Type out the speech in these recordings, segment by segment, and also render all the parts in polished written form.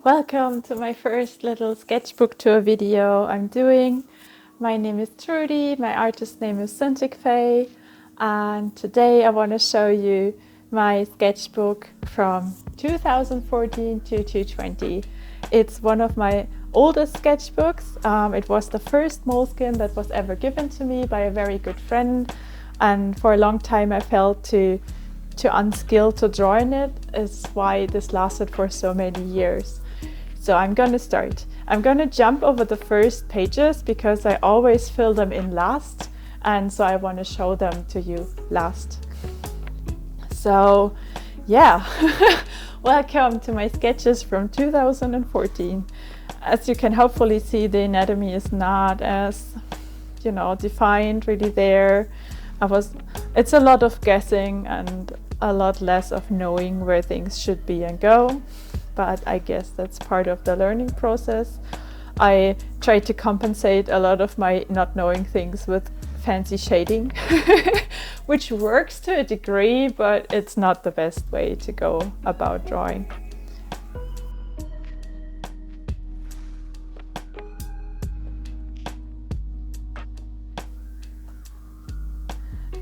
Welcome to my first little sketchbook tour video I'm doing. My name is Trudy, my artist name is synticfaye, and today I want to show you my sketchbook from 2014 to 2020. It's one of my oldest sketchbooks. It was the first moleskine that was ever given to me by a very good friend, and for a long time I felt too unskilled to draw in it. Is why this lasted for so many years. So I'm gonna start. I'm gonna jump over the first pages because I always fill them in last, and so I want to show them to you last. So yeah, welcome to my sketches from 2014. As you can hopefully see, the anatomy is not as, defined really there. It's a lot of guessing and a lot less of knowing where things should be and go. But I guess that's part of the learning process. I try to compensate a lot of my not knowing things with fancy shading, which works to a degree, but it's not the best way to go about drawing.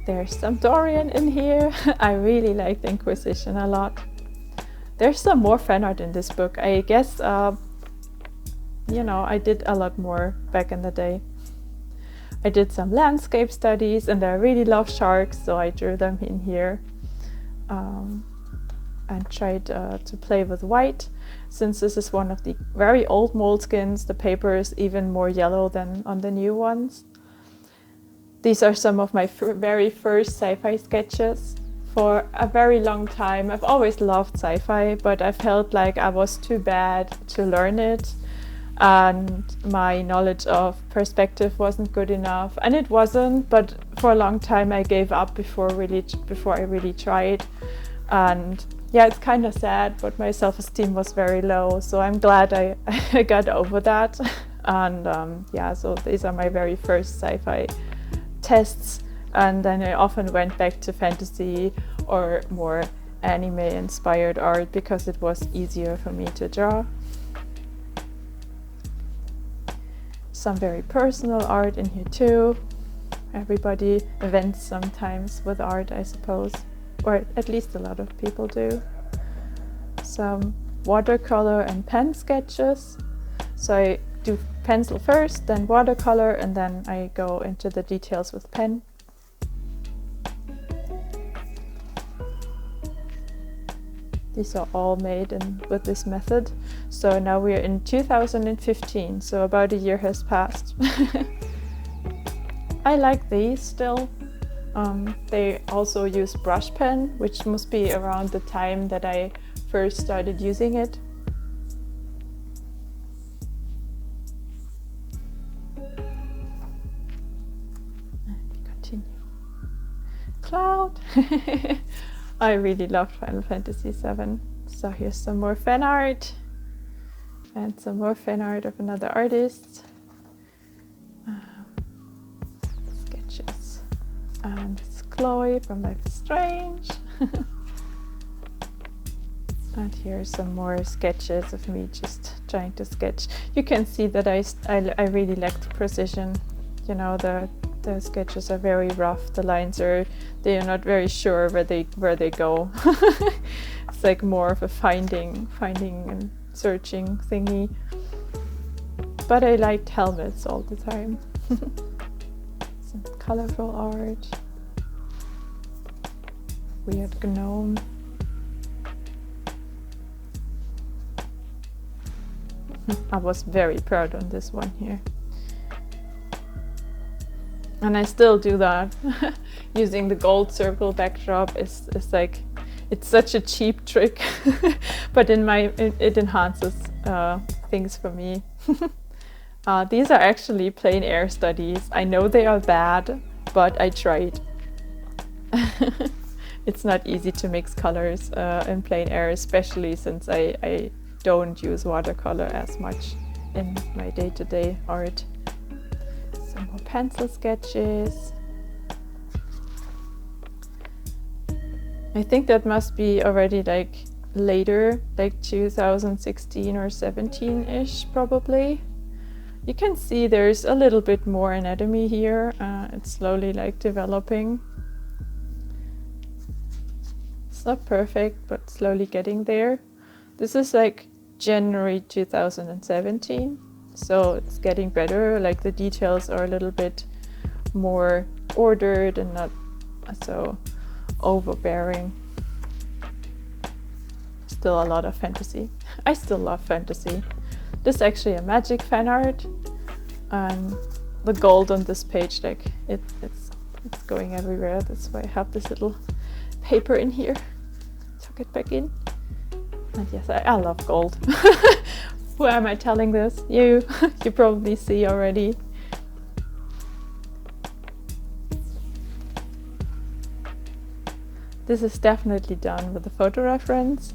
There's some Dorian in here. I really like the Inquisition a lot. There's some more fan art in this book. I guess, I did a lot more back in the day. I did some landscape studies and I really love sharks, so I drew them in here. And tried to play with white. Since this is one of the very old moleskines, the paper is even more yellow than on the new ones. These are some of my very first sci-fi sketches. For a very long time, I've always loved sci-fi, but I felt like I was too bad to learn it, and my knowledge of perspective wasn't good enough, and it wasn't. But for a long time, I gave up before I really tried, and yeah, it's kind of sad. But my self-esteem was very low, so I'm glad I got over that. And so these are my very first sci-fi tests. And then I often went back to fantasy or more anime-inspired art because it was easier for me to draw. Some very personal art in here too. Everybody vents sometimes with art, I suppose, or at least a lot of people do. Some watercolor and pen sketches. So I do pencil first, then watercolor, and then I go into the details with pen. These are all made with this method. So now we're in 2015, so about a year has passed. I like these still. They also use brush pen, which must be around the time that I first started using it. And we continue. Cloud. I really loved Final Fantasy VII. So here's some more fan art and some more fan art of another artist. Sketches. And it's Chloe from Life is Strange. And here's some more sketches of me just trying to sketch. You can see that I really lacked precision. The sketches are very rough. The lines they are not very sure where they go. It's like more of a finding and searching thingy. But I liked helmets all the time. Some colorful art. Weird gnome. I was very proud on this one here. And I still do that. Using the gold circle backdrop is like, it's such a cheap trick, but it enhances things for me. These are actually plein air studies. I know they are bad, but I tried. It's not easy to mix colors in plein air, especially since I don't use watercolor as much in my day-to-day art. Some more pencil sketches. I think that must be already like later, like 2016 or 17-ish probably. You can see there's a little bit more anatomy here. It's slowly like developing. It's not perfect, but slowly getting there. This is like January 2017, so it's getting better. Like the details are a little bit more ordered and not so overbearing. Still a lot of fantasy. I still love fantasy. This is actually a magic fan art, and the gold on this page, like it's going everywhere. That's why I have this little paper in here. Tuck it back in. And yes, I love gold. Who am I telling this? You. You probably see already. This is definitely done with the photo reference.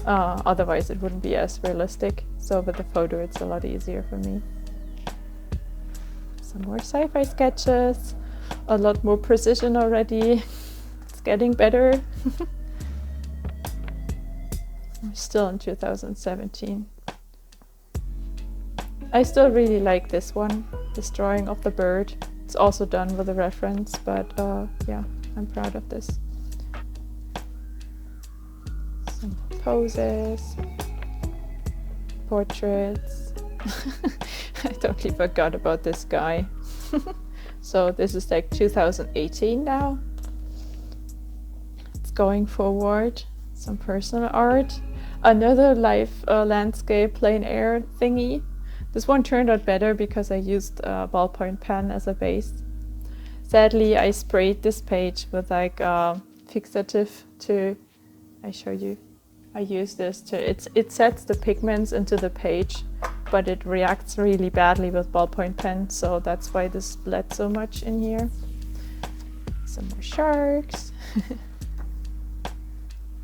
Otherwise it wouldn't be as realistic. So with the photo it's a lot easier for me. Some more sci-fi sketches. A lot more precision already. It's getting better. I'm still in 2017. I still really like this one, this drawing of the bird. It's also done with a reference, but yeah, I'm proud of this. Some poses, portraits. I totally forgot about this guy. So this is like 2018 now. It's going forward. Some personal art. Another life landscape plein air thingy. This one turned out better because I used a ballpoint pen as a base. Sadly, I sprayed this page with like fixative to, I show you. I use this to, it sets the pigments into the page, but it reacts really badly with ballpoint pen, so that's why this bled so much in here. Some more sharks.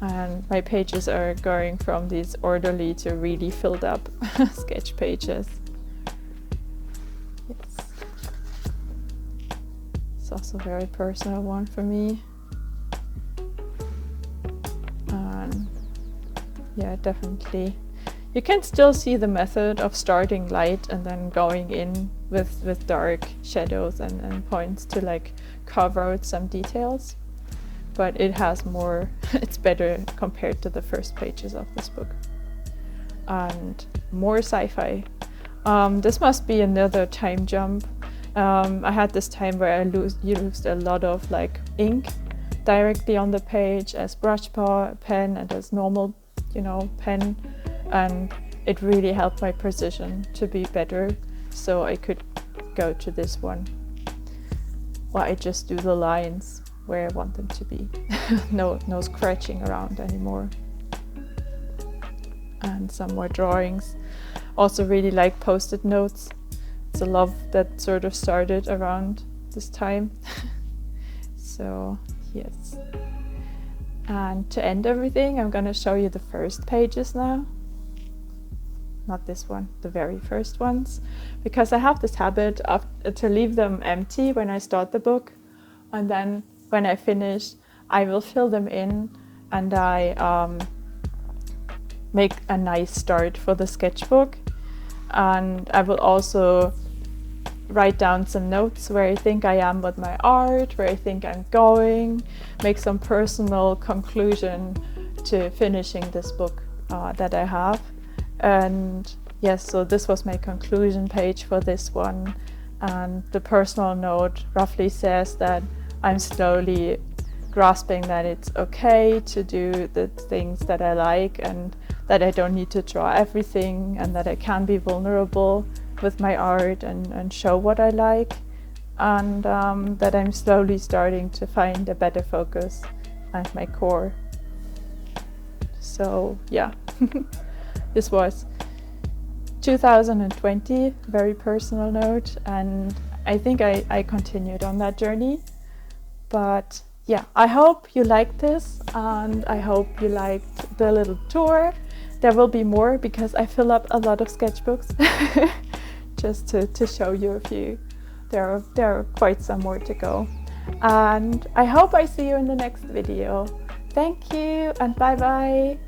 And my pages are going from these orderly to really filled up sketch pages. Yes. It's also a very personal one for me. Yeah, definitely. You can still see the method of starting light and then going in with dark shadows and points to like carve out some details. But it has more, it's better compared to the first pages of this book. And more sci-fi. This must be another time jump. I had this time where I used a lot of like ink directly on the page as brush pen and as normal, pen. And it really helped my precision to be better. So I could go to this one. Well, I just do the lines where I want them to be. No scratching around anymore. And some more drawings. Also really like post-it notes. It's a love that sort of started around this time. So yes. And to end everything, I'm going to show you the first pages now. Not this one, the very first ones. Because I have this habit of to leave them empty when I start the book. And then when I finish, I will fill them in and I make a nice start for the sketchbook. And I will also write down some notes where I think I am with my art, where I think I'm going, make some personal conclusion to finishing this book that I have. And yes, so this was my conclusion page for this one. And the personal note roughly says that I'm slowly grasping that it's okay to do the things that I like and that I don't need to draw everything and that I can be vulnerable with my art and show what I like, and that I'm slowly starting to find a better focus at my core. So yeah, this was 2020, very personal note, and I think I continued on that journey. But yeah, I hope you liked this and I hope you liked the little tour. There will be more because I fill up a lot of sketchbooks just to show you a few. There are quite some more to go. And I hope I see you in the next video. Thank you and bye bye.